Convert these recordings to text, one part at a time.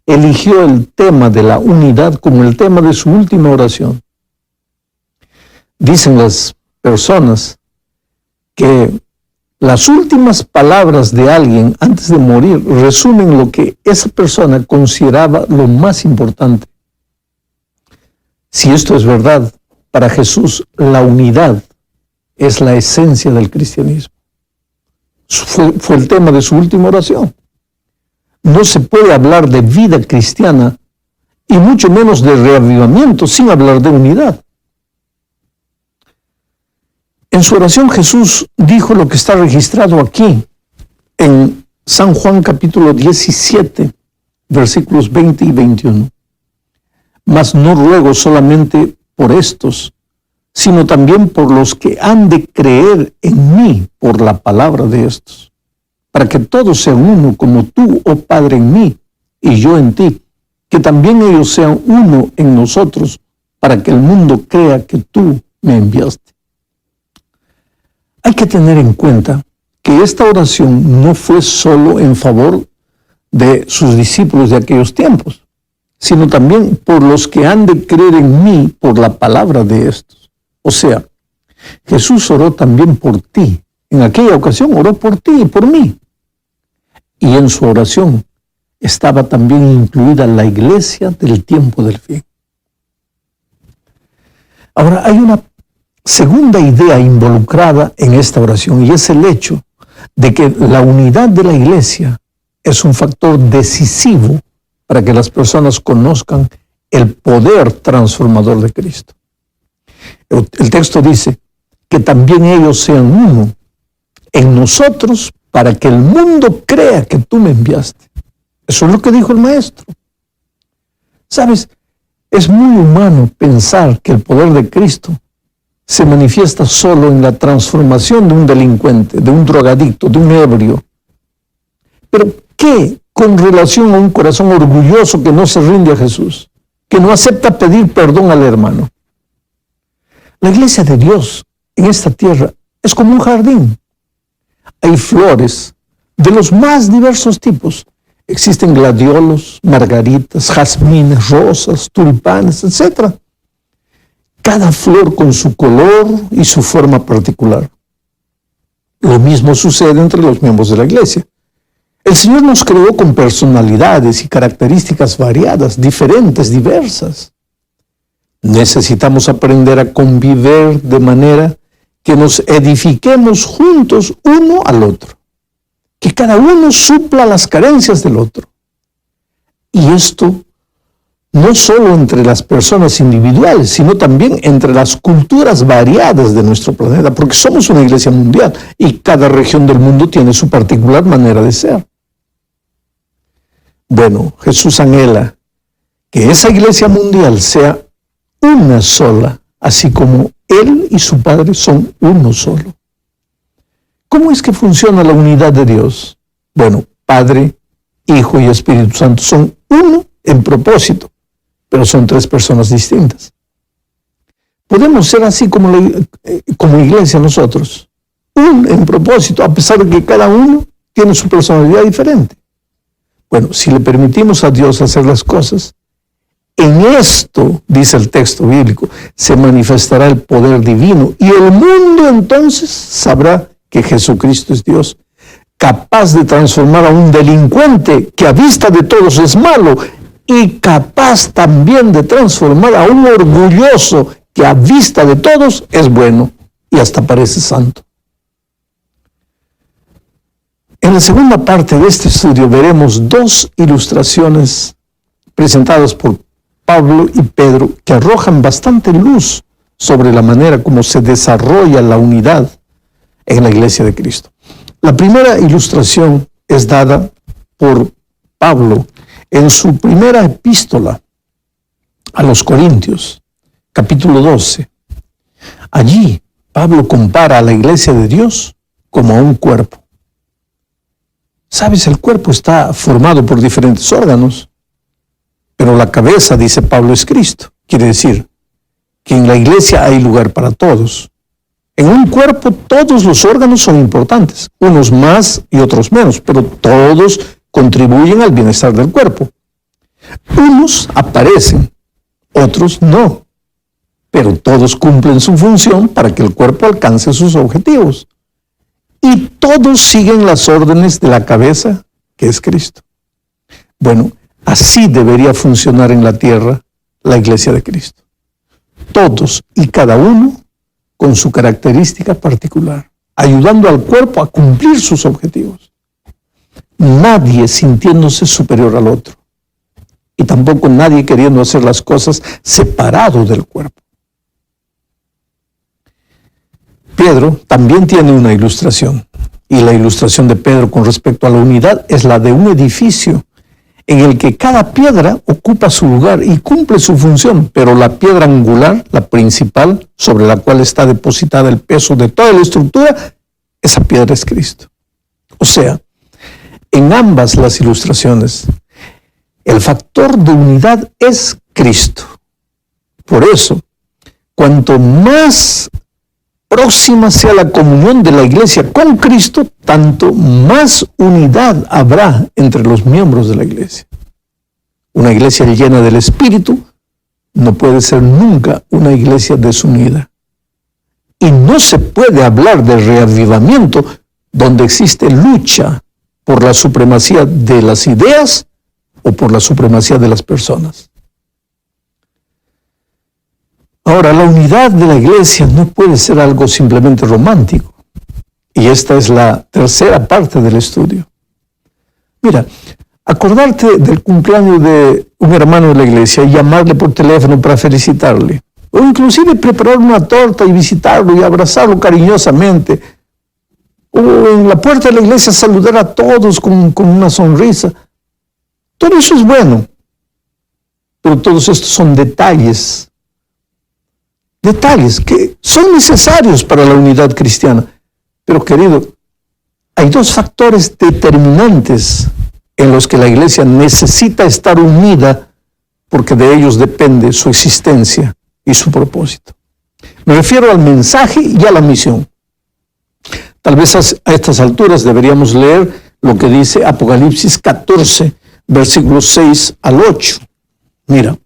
eligió el tema de la unidad como el tema de su última oración. Dicen las personas que las últimas palabras de alguien antes de morir resumen lo que esa persona consideraba lo más importante. Si esto es verdad, para Jesús la unidad es la esencia del cristianismo. Fue el tema de su última oración. No se puede hablar de vida cristiana y mucho menos de reavivamiento sin hablar de unidad. En su oración Jesús dijo lo que está registrado aquí en San Juan capítulo 17, versículos 20 y 21. Mas no ruego solamente por estos, sino también por los que han de creer en mí por la palabra de estos, para que todos sean uno como tú, oh Padre, en mí y yo en ti, que también ellos sean uno en nosotros, para que el mundo crea que tú me enviaste. Hay que tener en cuenta que esta oración no fue solo en favor de sus discípulos de aquellos tiempos, sino también por los que han de creer en mí por la palabra de estos. O sea, Jesús oró también por ti. En aquella ocasión oró por ti y por mí. Y en su oración estaba también incluida la iglesia del tiempo del fin. Ahora, hay una segunda idea involucrada en esta oración, y es el hecho de que la unidad de la iglesia es un factor decisivo para que las personas conozcan el poder transformador de Cristo. El texto dice que también ellos sean uno en nosotros para que el mundo crea que tú me enviaste. Eso es lo que dijo el maestro. ¿Sabes? Es muy humano pensar que el poder de Cristo se manifiesta solo en la transformación de un delincuente, de un drogadicto, de un ebrio. Pero ¿qué con relación a un corazón orgulloso que no se rinde a Jesús, que no acepta pedir perdón al hermano? La iglesia de Dios en esta tierra es como un jardín. Hay flores de los más diversos tipos. Existen gladiolos, margaritas, jazmines, rosas, tulipanes, etc. Cada flor con su color y su forma particular. Lo mismo sucede entre los miembros de la iglesia. El Señor nos creó con personalidades y características variadas, diferentes, diversas. Necesitamos aprender a convivir de manera que nos edifiquemos juntos uno al otro. Que cada uno supla las carencias del otro. Y esto no solo entre las personas individuales, sino también entre las culturas variadas de nuestro planeta, porque somos una iglesia mundial y cada región del mundo tiene su particular manera de ser. Bueno, Jesús anhela que esa iglesia mundial sea una sola, así como Él y su Padre son uno solo. ¿Cómo es que funciona la unidad de Dios? Bueno, Padre, Hijo y Espíritu Santo son uno en propósito, pero son tres personas distintas. Podemos ser así como iglesia nosotros, uno en propósito, a pesar de que cada uno tiene su personalidad diferente. Bueno, si le permitimos a Dios hacer las cosas, en esto, dice el texto bíblico, se manifestará el poder divino y el mundo entonces sabrá que Jesucristo es Dios, capaz de transformar a un delincuente que a vista de todos es malo y capaz también de transformar a un orgulloso que a vista de todos es bueno y hasta parece santo. En la segunda parte de este estudio veremos dos ilustraciones presentadas por Pablo y Pedro que arrojan bastante luz sobre la manera como se desarrolla la unidad en la iglesia de Cristo. La primera ilustración es dada por Pablo en su primera epístola a los Corintios, capítulo 12. Allí Pablo compara a la iglesia de Dios como a un cuerpo. ¿Sabes? El cuerpo está formado por diferentes órganos, pero la cabeza, dice Pablo, es Cristo. Quiere decir que en la iglesia hay lugar para todos. En un cuerpo todos los órganos son importantes, unos más y otros menos, pero todos contribuyen al bienestar del cuerpo. Unos aparecen, otros no, pero todos cumplen su función para que el cuerpo alcance sus objetivos. Y todos siguen las órdenes de la cabeza, que es Cristo. Bueno, así debería funcionar en la tierra la iglesia de Cristo. Todos y cada uno con su característica particular, ayudando al cuerpo a cumplir sus objetivos. Nadie sintiéndose superior al otro. Y tampoco nadie queriendo hacer las cosas separado del cuerpo. Pedro también tiene una ilustración. Y la ilustración de Pedro con respecto a la unidad es la de un edificio en el que cada piedra ocupa su lugar y cumple su función, pero la piedra angular, la principal, sobre la cual está depositada el peso de toda la estructura, esa piedra es Cristo. O sea, en ambas las ilustraciones, el factor de unidad es Cristo. Por eso, cuanto más próxima sea la comunión de la iglesia con Cristo, tanto más unidad habrá entre los miembros de la iglesia. Una iglesia llena del Espíritu no puede ser nunca una iglesia desunida. Y no se puede hablar de reavivamiento donde existe lucha por la supremacía de las ideas o por la supremacía de las personas. Ahora, la unidad de la iglesia no puede ser algo simplemente romántico. Y esta es la tercera parte del estudio. Mira, acordarte del cumpleaños de un hermano de la iglesia y llamarle por teléfono para felicitarle. O inclusive preparar una torta y visitarlo y abrazarlo cariñosamente. O en la puerta de la iglesia saludar a todos con una sonrisa. Todo eso es bueno. Pero todos estos son detalles que son necesarios para la unidad cristiana. Pero querido, hay dos factores determinantes en los que la iglesia necesita estar unida porque de ellos depende su existencia y su propósito. Me refiero al mensaje y a la misión. Tal vez a estas alturas deberíamos leer lo que dice Apocalipsis 14, versículos 6 al 8. Mira.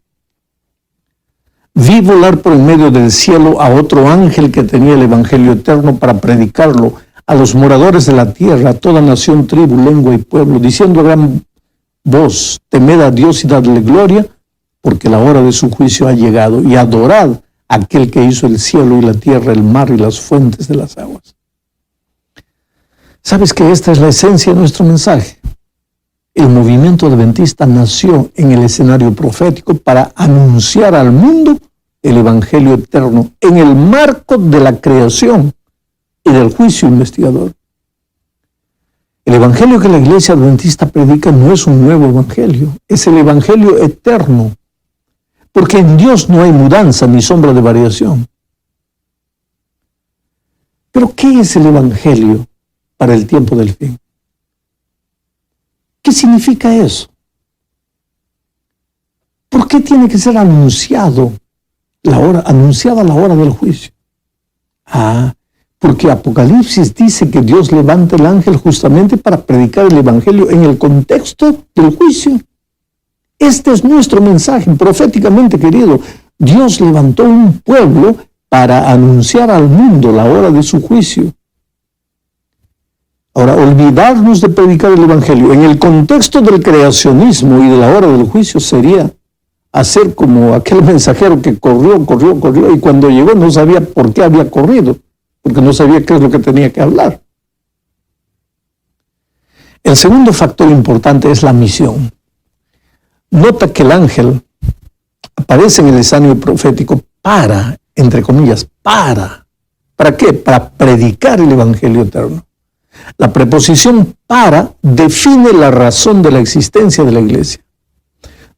Vi volar por en medio del cielo a otro ángel que tenía el evangelio eterno para predicarlo a los moradores de la tierra, a toda nación, tribu, lengua y pueblo, diciendo a gran voz: temed a Dios y dadle gloria, porque la hora de su juicio ha llegado, y adorad a aquel que hizo el cielo y la tierra, el mar y las fuentes de las aguas. ¿Sabes que esta es la esencia de nuestro mensaje? El movimiento adventista nació en el escenario profético para anunciar al mundo el evangelio eterno en el marco de la creación y del juicio investigador. El evangelio que la iglesia adventista predica no es un nuevo evangelio, es el evangelio eterno, porque en Dios no hay mudanza ni sombra de variación. Pero ¿qué es el evangelio para el tiempo del fin? ¿Qué significa eso? ¿Por qué tiene que ser anunciada la hora del juicio? Porque Apocalipsis dice que Dios levanta el ángel justamente para predicar el evangelio en el contexto del juicio. Este es nuestro mensaje proféticamente, querido. Dios levantó un pueblo para anunciar al mundo la hora de su juicio. Ahora, olvidarnos de predicar el evangelio en el contexto del creacionismo y de la hora del juicio sería hacer como aquel mensajero que corrió, y cuando llegó no sabía por qué había corrido, porque no sabía qué es lo que tenía que hablar. El segundo factor importante es la misión. Nota que el ángel aparece en el escenario profético entre comillas, ¿para qué? Para predicar el evangelio eterno. La preposición para define la razón de la existencia de la iglesia.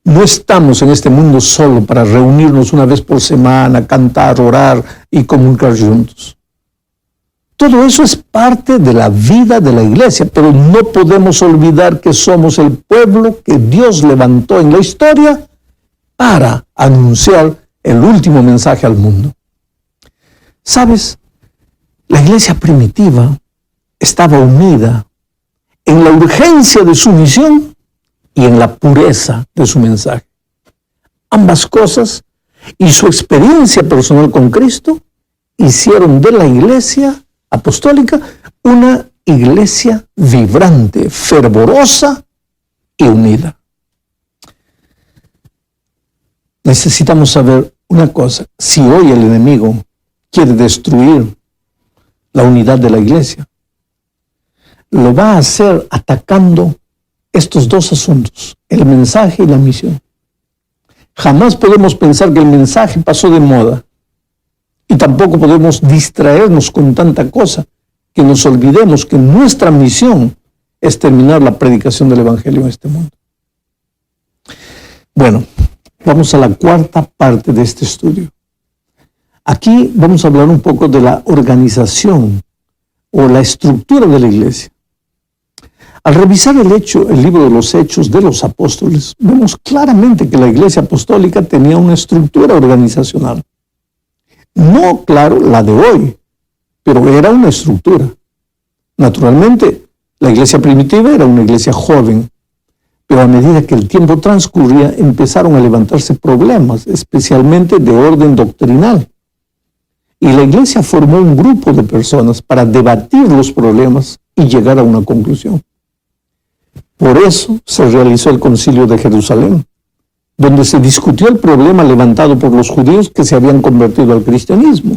No estamos en este mundo solo para reunirnos una vez por semana, cantar, orar y comunicar juntos. Todo eso es parte de la vida de la iglesia, pero no podemos olvidar que somos el pueblo que Dios levantó en la historia para anunciar el último mensaje al mundo. ¿Sabes? La iglesia primitiva estaba unida en la urgencia de su misión y en la pureza de su mensaje. Ambas cosas y su experiencia personal con Cristo hicieron de la iglesia apostólica una iglesia vibrante, fervorosa y unida. Necesitamos saber una cosa: si hoy el enemigo quiere destruir la unidad de la iglesia, lo va a hacer atacando estos dos asuntos, el mensaje y la misión. Jamás podemos pensar que el mensaje pasó de moda, y tampoco podemos distraernos con tanta cosa que nos olvidemos que nuestra misión es terminar la predicación del Evangelio en este mundo. Bueno, vamos a la cuarta parte de este estudio. Aquí vamos a hablar un poco de la organización o la estructura de la iglesia. Al revisar el libro de los Hechos de los Apóstoles, vemos claramente que la iglesia apostólica tenía una estructura organizacional. No, claro, la de hoy, pero era una estructura. Naturalmente, la iglesia primitiva era una iglesia joven, pero a medida que el tiempo transcurría, empezaron a levantarse problemas, especialmente de orden doctrinal. Y la iglesia formó un grupo de personas para debatir los problemas y llegar a una conclusión. Por eso se realizó el Concilio de Jerusalén, donde se discutió el problema levantado por los judíos que se habían convertido al cristianismo.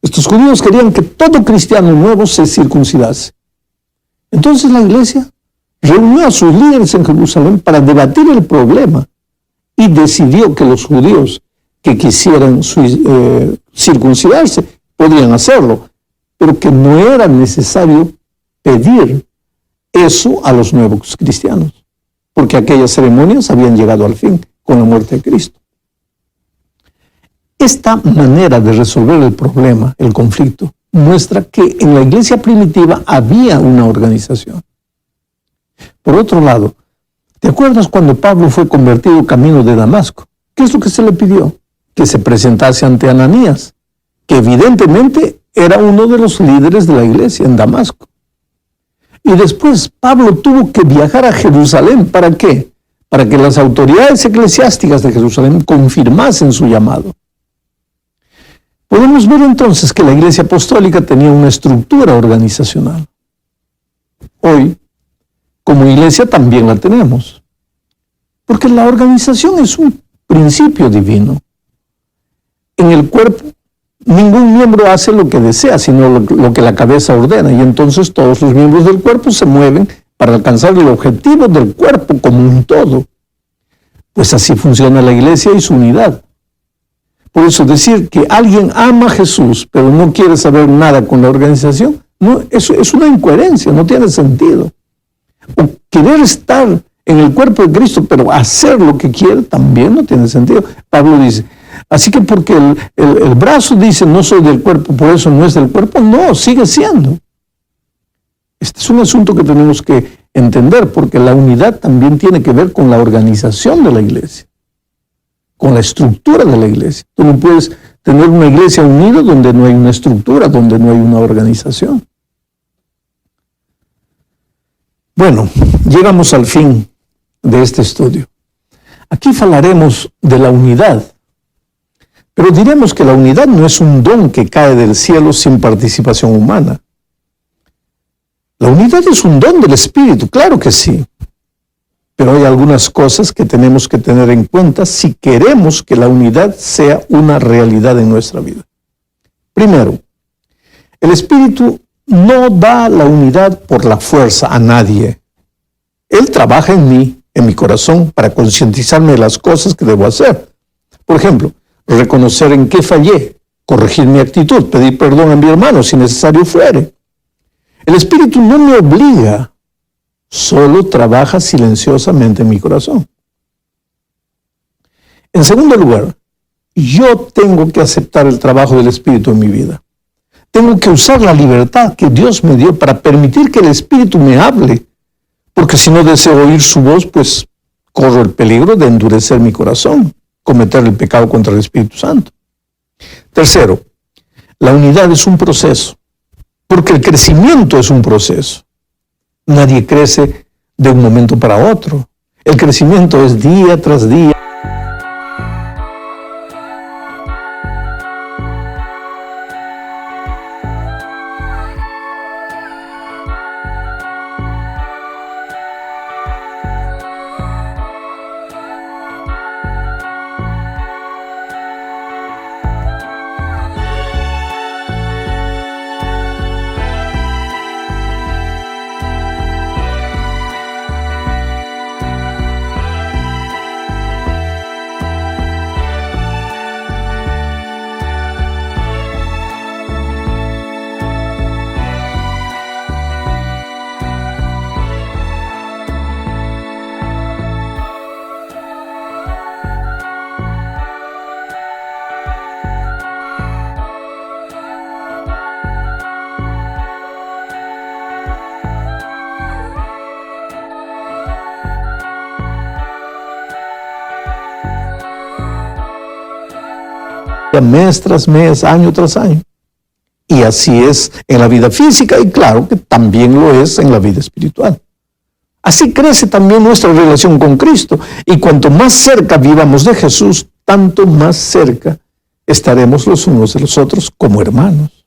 Estos judíos querían que todo cristiano nuevo se circuncidase. Entonces la iglesia reunió a sus líderes en Jerusalén para debatir el problema y decidió que los judíos que quisieran circuncidarse podían hacerlo, pero que no era necesario pedir eso a los nuevos cristianos, porque aquellas ceremonias habían llegado al fin con la muerte de Cristo. Esta manera de resolver el problema, el conflicto, muestra que en la iglesia primitiva había una organización. Por otro lado, ¿te acuerdas cuando Pablo fue convertido camino de Damasco? ¿Qué es lo que se le pidió? Que se presentase ante Ananías, que evidentemente era uno de los líderes de la iglesia en Damasco. Y después Pablo tuvo que viajar a Jerusalén. ¿Para qué? Para que las autoridades eclesiásticas de Jerusalén confirmasen su llamado. Podemos ver entonces que la iglesia apostólica tenía una estructura organizacional. Hoy, como iglesia, también la tenemos. Porque la organización es un principio divino. En el cuerpo, ningún miembro hace lo que desea, sino lo que la cabeza ordena, y entonces todos los miembros del cuerpo se mueven para alcanzar el objetivo del cuerpo como un todo. Pues así funciona la iglesia y su unidad. Por eso decir que alguien ama a Jesús, pero no quiere saber nada con la organización, no, eso es una incoherencia, no tiene sentido. O querer estar en el cuerpo de Cristo, pero hacer lo que quiere, también no tiene sentido. Pablo dice, así que porque el brazo dice no soy del cuerpo, por eso no es del cuerpo, no, sigue siendo. Este es un asunto que tenemos que entender, porque la unidad también tiene que ver con la organización de la iglesia, con la estructura de la iglesia. Tú no puedes tener una iglesia unida donde no hay una estructura, donde no hay una organización. Bueno, llegamos al fin de este estudio. Aquí hablaremos de la unidad. Pero diremos que la unidad no es un don que cae del cielo sin participación humana. La unidad es un don del Espíritu, claro que sí. Pero hay algunas cosas que tenemos que tener en cuenta si queremos que la unidad sea una realidad en nuestra vida. Primero, el Espíritu no da la unidad por la fuerza a nadie. Él trabaja en mí, en mi corazón, para concientizarme de las cosas que debo hacer. Por ejemplo, reconocer en qué fallé, corregir mi actitud, pedir perdón a mi hermano si necesario fuere. El Espíritu no me obliga, solo trabaja silenciosamente en mi corazón. En segundo lugar, yo tengo que aceptar el trabajo del Espíritu en mi vida. Tengo que usar la libertad que Dios me dio para permitir que el Espíritu me hable, porque si no deseo oír su voz, pues corro el peligro de endurecer mi corazón, cometer el pecado contra el Espíritu Santo. Tercero, la unidad es un proceso, porque el crecimiento es un proceso. Nadie crece de un momento para otro. El crecimiento es día tras día. Mes tras mes, año tras año. Y así es en la vida física y claro que también lo es en la vida espiritual. Así crece también nuestra relación con Cristo y cuanto más cerca vivamos de Jesús, tanto más cerca estaremos los unos de los otros como hermanos.